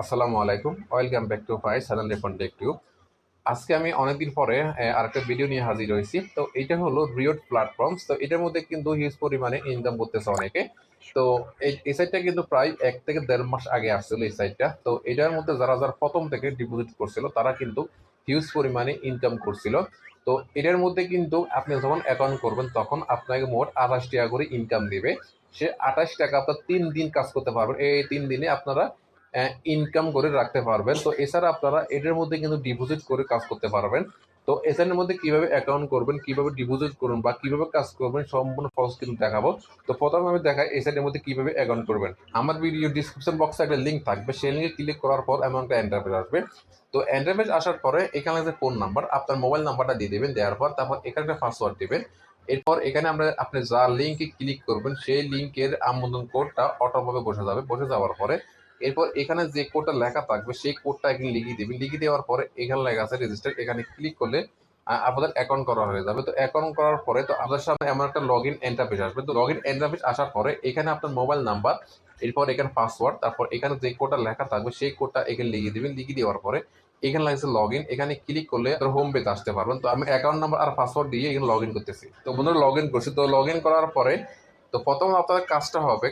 আসসালামু আলাইকুম, welcome back to my channel Refon tech tube. আজকে আমি অনেকদিন পরে আরেকটা ভিডিও নিয়ে হাজির হয়েছি। তো এটা হলো রিওট প্ল্যাটফর্মস। তো এটার মধ্যে কিন্তু হিউজ পরিমাণে ইনকাম করতেছে অনেকে। তো এই সাইটটা কিন্তু প্রায় 1 থেকে 1.5 মাস আগে আসছিল এই সাইটটা। তো এটার মধ্যে যারা যারা প্রথম থেকে ডিপোজিট করছিল তারা কিন্তু হিউজ পরিমাণে ইনকাম করছিল। তো এটার মধ্যে কিন্তু আপনি যখন অ্যাকাউন্ট করবেন তখন আপনাকে মোট 28 টাকা করে ইনকাম দিবে। সে 28 টাকা আপনার 3 দিন কাজ করতে পারবেন। এই 3 দিনে আপনারা ইনকাম করে রাখতে পারবেন। তো এছাড়া আপনারা এটার মধ্যে কিন্তু ডিপোজিট করে কাজ করতে পারবেন। তো এসএনের মধ্যে কিভাবে অ্যাকাউন্ট করবেন, কিভাবে ডিপোজিট করবেন বা কিভাবে কাজ করবেন সম্পূর্ণ প্রসেস কিন্তু দেখাবো। তো প্রথমে আমি দেখাই এসএনের মধ্যে কিভাবে অ্যাকাউন্ট করবেন। আমার ভিডিও ডিসক্রিপশন বক্সে একটা লিঙ্ক থাকবে, সেই লিঙ্কে ক্লিক করার পর এমন একটা ইন্টারফেস আসবে। তো ইন্টারফেস আসার পরে এখানে যে ফোন নাম্বার, আপনার মোবাইল নাম্বারটা দিয়ে দেবেন। দেওয়ার পর তারপর এখানে একটা পাসওয়ার্ড দিবেন। এরপর এখানে আপনি যা লিঙ্কে ক্লিক করবেন সেই লিঙ্কের আমন্ত্রণ কোডটা অটোভাবে বসে যাবে। বসে যাওয়ার পরে এরপর এখানে যে কোডটা লেখা থাকবে সেই কোডটা এখানে লিখিয়ে দিবেন। লিখিয়ে দেওয়ার পরে এখানে লেখা আছে রেজিস্টার, এখানে ক্লিক করলে আপনাদের অ্যাকাউন্ট করা হয়ে যাবে। তো অ্যাকাউন্ট করার পরে তো আপনার সামনে এমন একটা লগ ইন ইন্টারফেস আসবে। তো লগ ইন ইন্টারফেস আসার পরে এখানে আপনার মোবাইল নাম্বার, এরপর এখানে পাসওয়ার্ড, তারপর এখানে যে কোডটা লেখা থাকবে সেই কোডটা এখানে লিখিয়ে দিবেন। লিখিয়ে দেওয়ার পরে এখানে লাগছে লগ ইন, এখানে ক্লিক করলে হোম পেজ আসতে পারবেন। তো আমি অ্যাকাউন্ট নাম্বার আর পাসওয়ার্ড দিয়ে এখানে লগ ইন করতেছি। তো বন্ধুরা লগ ইন করছি। তো লগ ইন করার পরে তো প্রথম আপনাদের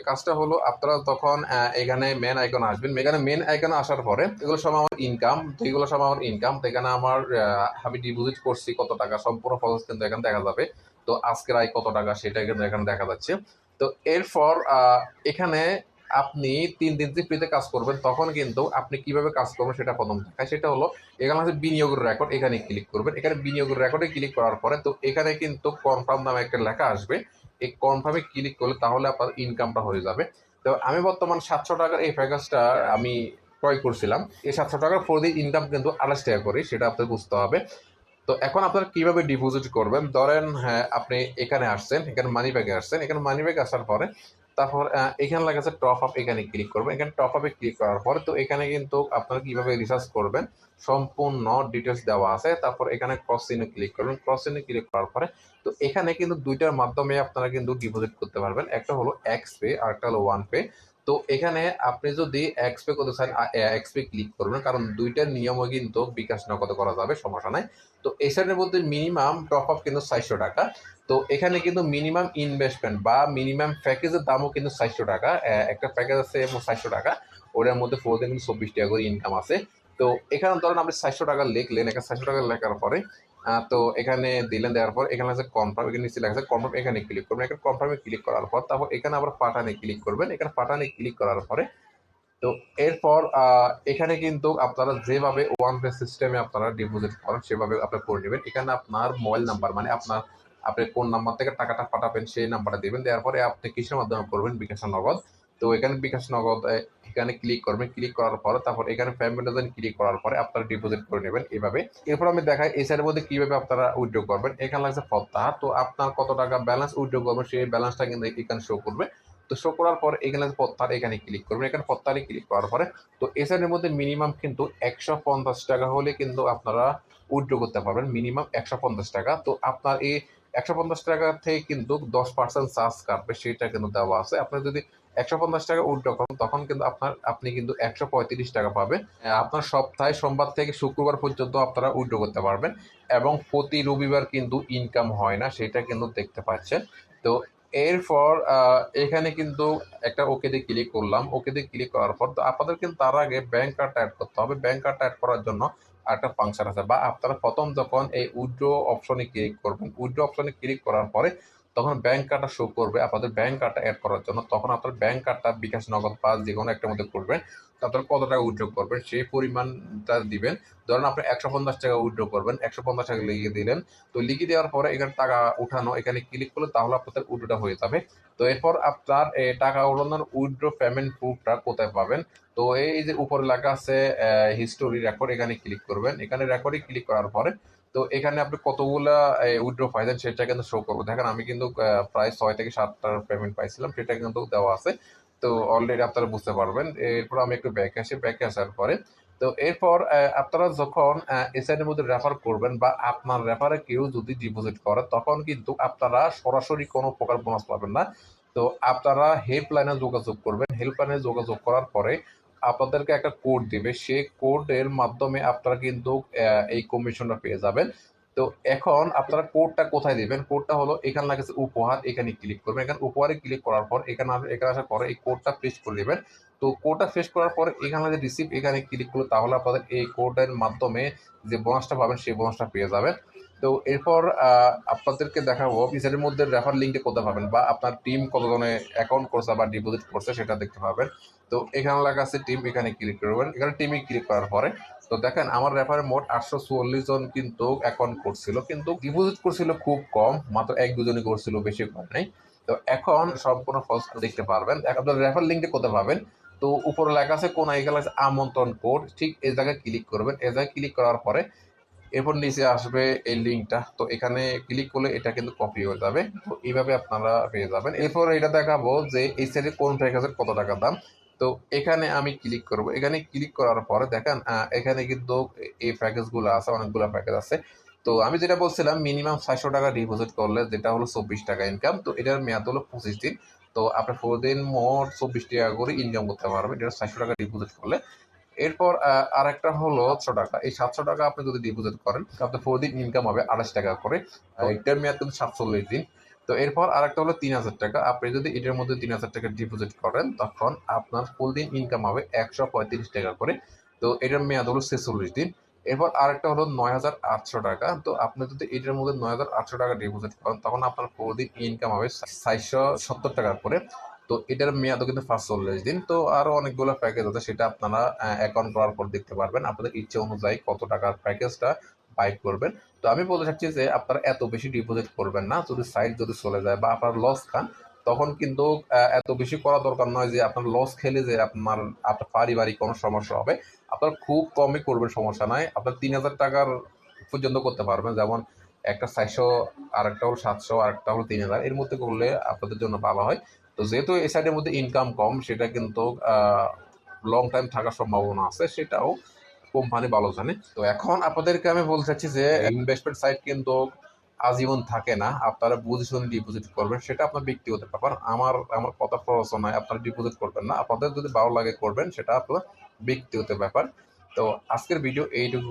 কাজটা হলো আপনারা তখন এখানে মেন আইকন আসবেন। এখানে মেন আইকন আসার পরে এগুলো সব আমার ইনকাম। তো এগুলো সব আমার ইনকাম। তো এখানে আমার আমি ডিপোজিট করছি কত টাকা সম্পূর্ণ প্রসেস কিন্তু এখানে দেখা যাবে। তো আজকের আয় কত টাকা সেটা কিন্তু এখানে দেখা যাচ্ছে। তো এরপর এখানে আপনি 3 দিন যে ফ্রিতে কাজ করবেন তখন কিন্তু আপনি কিভাবে কাজ করবেন সেটা প্রথম দেখায়। সেটা হলো এখানে আছে বিনিয়োগের রেকর্ড, এখানে ক্লিক করবেন। এখানে বিনিয়োগের রেকর্ডে ক্লিক করার পরে তো এখানে কিন্তু কনফার্ম নামে একটা লেখা আসবে। এই কনফার্মে ক্লিক করলে তাহলে আপনার ইনকামটা হয়ে যাবে। তো আমি বর্তমান 700 টাকার এই প্যাকেজটা আমি ক্রয় করছিলাম। এই 700 টাকার প্রতি ইনকাম কিন্তু 28 টাকা করে, সেটা আপনাকে বুঝতে হবে। তো এখন আপনারা কিভাবে ডিপোজিট করবেন, ধরেন হ্যাঁ আপনি এখানে আসছেন, এখানে মানি ব্যাগে আসছেন। এখানে মানি ব্যাগ আসার পরে তারপর এখানে লেখা আছে টপ আপ, এখানে ক্লিক করবেন। এখানে টপ আপে ক্লিক করার পরে তো এখানে কিন্তু আপনারা কিভাবে রিচার্জ করবেন সম্পূর্ণ ডিটেলস দেওয়া আছে। তারপর এখানে ক্রস চিহ্নে ক্লিক করবেন। ক্রস চিহ্নে ক্লিক করার পরে তো এখানে কিন্তু দুইটার মাধ্যমে আপনারা কিন্তু ডিপোজিট করতে পারবেন। একটা হলো এক্স পে আর একটা হলো ওয়ান পে। তো এখানে আপনি যদি এক্স পে করতে চান এক্স পে ক্লিক করবেন, কারণ দুইটার নিয়মও কিন্তু বিকাশ নগদে করা যাবে, সমস্যা নাই। তো এসআরের মধ্যে মিনিমাম টপ আপ কিন্তু 400 টাকা। তো এখানে কিন্তু মিনিমাম ইনভেস্টমেন্ট বা মিনিমাম প্যাকেজের দামও কিন্তু 400 টাকা। একটা প্যাকেজ আছে 400 টাকা, ওটার মধ্যে প্রতিদিন কিন্তু 24 টাকা করে ইনকাম আছে। তো এখানে ধরেন আপনি 400 টাকা লিখলেন, এখানে 400 টাকা লেখার পরে তো এখানে দিলেন। দেওয়ার পর এখানে আছে কনফার্ম, এখানে নিচে লেখা আছে কনফার্ম, এখানে ক্লিক করবেন। এখানে কনফার্মে ক্লিক করার পর তারপর এখানে আবার পাঠানে ক্লিক করবেন। এখানে পাঠানে ক্লিক করার পরে তো এরপর এখানে কিন্তু আপনারা যেভাবে ওয়ান পে সিস্টেমে আপনারা ডিপোজিট করেন সেভাবে আপনারা করে নেবেন। এখানে আপনার মোবাইল নাম্বার মানে আপনি কোন নাম্বার থেকে টাকাটা পাঠাবেন সেই নাম্বারটা দিবেন। দেওয়ার পরে আপনি কিসের মাধ্যমে করবেন, বিকাশ নগদ। তো এখানে বিকাশ নগদ এখানে ক্লিক করবেন। ক্লিক করার পরে তারপর এখানে পেমেন্ট ক্লিক করার পরে আপনারা ডিপোজিট করে নেবেন এভাবে। এরপর আমি দেখাই এসআর মধ্যে কিভাবে আপনারা উইথড্র করবেন। এখানে লাগছে প্রত্যাহার। তো আপনার কত টাকা ব্যালেন্স উইথড্র করবেন সেই ব্যালেন্সটা কিন্তু এখানে শো করবে। তো শো করার পর এখানে প্রত্যাহার, এখানে ক্লিক করবেন। এখানে প্রত্যাহারে ক্লিক করার পরে তো এসআর মধ্যে মিনিমাম কিন্তু 150 টাকা হলে কিন্তু আপনারা উইথড্র করতে পারবেন। মিনিমাম 150 টাকা। তো আপনার এই 150 টাকা থেকে কিন্তু 10% চার্জ কাটবে, সেটা কিন্তু দেওয়া আছে। আপনি যদি 150 টাকা উইথড্র করেন তখন কিন্তু আপনি কিন্তু 135 টাকা পাবেন। আপনার সপ্তাহে সোমবার থেকে শুক্রবার পর্যন্ত আপনারা উইথড্র করতে পারবেন এবং প্রতি রবিবার কিন্তু ইনকাম হয় না, সেটা কিন্তু দেখতে পাচ্ছেন। তো এরপর এখানে কিন্তু একটা ওকেতে ক্লিক করলাম। ওকেতে ক্লিক করার পর তো আপনাদের কিন্তু তার আগে ব্যাংক কার্ডটা অ্যাড করতে হবে। ব্যাংক কার্ডটা অ্যাড করার জন্য একটা ফাংশন আছে, বা আপনারা প্রথম যখন এই উইথড্র অপশনে ক্লিক করবেন, উইথড্র অপশনে ক্লিক করার পরে তখন ব্যাংক কার্ডটা শো করবে আপনাদের ব্যাংক কার্ডটা অ্যাড করার জন্য। তখন আপনার ব্যাংক কার্ডটা বিকাশ নগদ বা যে কোনো একটা মধ্যে করবেন। তারপর কত টাকা উইথড্র করবেন সেই পরিমাণটা দিবেন। ধরেন আপনি 150 টাকা উইথড্র করবেন, 150 টাকা লিখে দিলেন। তো লিখে দেওয়ার পরে এখানে টাকা উঠানো, এখানে ক্লিক করলে তাহলে আপনাদের উইথড্রটা হয়ে যাবে। তো এরপর আপনার টাকা উঠানোর উইথড্র পেমেন্ট প্রুফটা কোথায় পাবেন। তো এই যে উপরে লেখা আছে হিস্টোরি রেকর্ড, এখানে ক্লিক করবেন। এখানে রেকর্ডে ক্লিক করার পরে তো এখানে আপনি কতগুলা উইথড্র পাইছেন সেটা কিন্তু শো করবো। দেখেন আমি কিন্তু প্রায় 6 থেকে 7টার পেমেন্ট পাইছিলাম, সেটা কিন্তু দেওয়া আছে। তো অলরেডি আপনারা বুঝতে পারবেন। এরপর আমি একটু ব্যাকে আসার পরে তো এরপর আপনারা যখন এসআইএর মধ্যে রেফার করবেন বা আপনার রেফারে কেউ যদি ডিপোজিট করে তখন কিন্তু আপনারা সরাসরি কোনো প্রকার বোনাস পাবেন না। তো আপনারা হেল্পলাইনে যোগাযোগ করবেন। হেল্পলাইনে যোগাযোগ করার পরে আপনাদেরকে একটা কোড দিবে, সেই কোডের মাধ্যমে আপনারা কিন্তু এই কমিশনটা পেয়ে যাবেন। তো এখন আপনারা কোডটা কোথায় দিবেন? কোডটা হলো এখানে লেখা আছে উপহার, এখানে ক্লিক করবেন। এখানে উপহারে ক্লিক করার পর এখানে আসার পরে এই কোডটা পেস্ট করে দিবেন। তো কোডটা পেস্ট করার পরে এখানে যে রিসিভ, এখানে ক্লিক করলে তাহলে আপনাদের এই কোডের মাধ্যমে যে বোনাসটা পাবেন সেই বোনাসটা পেয়ে যাবেন। তো এরপর আপনাদেরকে দেখাবো পিসের মধ্যে রেফার লিঙ্কটা কোথায় পাবেন, বা আপনার টিম কতজনে অ্যাকাউন্ট করছে বা ডিপোজিট করছে সেটা দেখতে পাবেন। তো এখানে লেখা আছে টিম, এখানে ক্লিক করবেন। এখানে টিমে ক্লিক করার পরে তো দেখেন আমার রেফারে মোট 844 জন কিন্তু অ্যাকাউন্ট করছিল, কিন্তু ডিপোজিট করছিল খুব কম, মাত্র 1-2 জনই করছিল, বেশি করে নাই। তো এখন সম্পূর্ণ ফলস দেখতে পারবেন। আপনার রেফার লিঙ্কটা কোথায় পাবেন? তো উপরে লেখা আছে কোন এখানে আছে আমন্ত্রণ কোড, ঠিক এই জায়গায় ক্লিক করবেন। এই জায়গায় ক্লিক করার পরে এরপর নিচে আসবে এই লিঙ্কটা, তো এখানে ক্লিক করলে এটা কিন্তু কপি হয়ে যাবে। তো এইভাবে আপনারা পেয়ে যাবেন। এরপর এটা দেখাবো যে এই সাইডে কোন প্যাকেজের কত টাকা দাম। তো এখানে আমি ক্লিক করব। এখানে ক্লিক করার পরে দেখেন এখানে কিন্তু এই প্যাকেজগুলো আছে, অনেকগুলো প্যাকেজ আছে। তো আমি যেটা বলছিলাম মিনিমাম 600 টাকা ডিপোজিট করলে যেটা হলো 24 টাকা ইনকাম। তো এটার মেয়াদ হলো 25 দিন। তো আপনি প্রতিদিন মোট 24 টাকা করে ইনকাম করতে পারবেন এটা 600 টাকা ডিপোজিট করলে। এরপর আরেকটা হলো 700 টাকা। এই 700 টাকা আপনি যদি ডিপোজিট করেন আপনার প্রতিদিন ইনকাম হবে 28 টাকা করে। এটার মেয়াদ কিন্তু 47 দিন। তো এরপর আরেকটা হলো 3000 টাকা। আপনি যদি এটার মধ্যে 3000 টাকা ডিপোজিট করেন তখন আপনার প্রতিদিন ইনকাম হবে 135 টাকা করে। তো এটার মেয়াদ হলো 46 দিন। এরপর আরেকটা হলো 9800 টাকা। তো আপনি যদি এটার মধ্যে 9800 টাকা ডিপোজিট করেন তখন আপনার প্রতিদিন ইনকাম হবে 470 টাকা করে। তো এটার মেয়াদও কিন্তু 45 দিন। তো আরো অনেকগুলো প্যাকেজ আছে, সেটা আপনারা অ্যাকাউন্ট করার পর দেখতে পারবেন আপনাদের ইচ্ছে অনুযায়ী কত টাকার প্যাকেজটা বাই করবেন। তো আমি বলতে চাচ্ছি যে আপনারা এত বেশি ডিপোজিট করবেন না, যদি সাইড যদি চলে যায় বা আপনার লস খান তখন কিন্তু এত বেশি করা দরকার নয় যে আপনার লস খেলে যে আপনার পারিবারিক কোনো সমস্যা হবে। আপনার খুব কমই করবেন, সমস্যা নাই। আপনার 3000 টাকার পর্যন্ত করতে পারবেন, যেমন একটা 400, আর একটা হলো 700, আর একটা হলো 3000, এর মধ্যে করলে আপনাদের জন্য ভালো হয়। তো যেহেতু এই সাইডের মধ্যে ইনকাম কম, সেটা কিন্তু লং টাইম থাকার সম্ভাবনা আছে, সেটাও কোম্পানি ভালো জানে। তো এখন আপনাদেরকে আমি বলতে চাচ্ছি যে ইনভেস্টমেন্ট সাইট কিন্তু আজীবন থাকে না, আপনারা বুঝে শুনে ডিপোজিট করবেন, সেটা আপনার ব্যক্তিগত ব্যাপার। আমার কথা প্ররোচনায় আপনারা ডিপোজিট করবেন না, আপনাদের যদি ভালো লাগে করবেন, সেটা আপনার ব্যক্তিগত ব্যাপার। তো আজকের ভিডিও এইটুকু।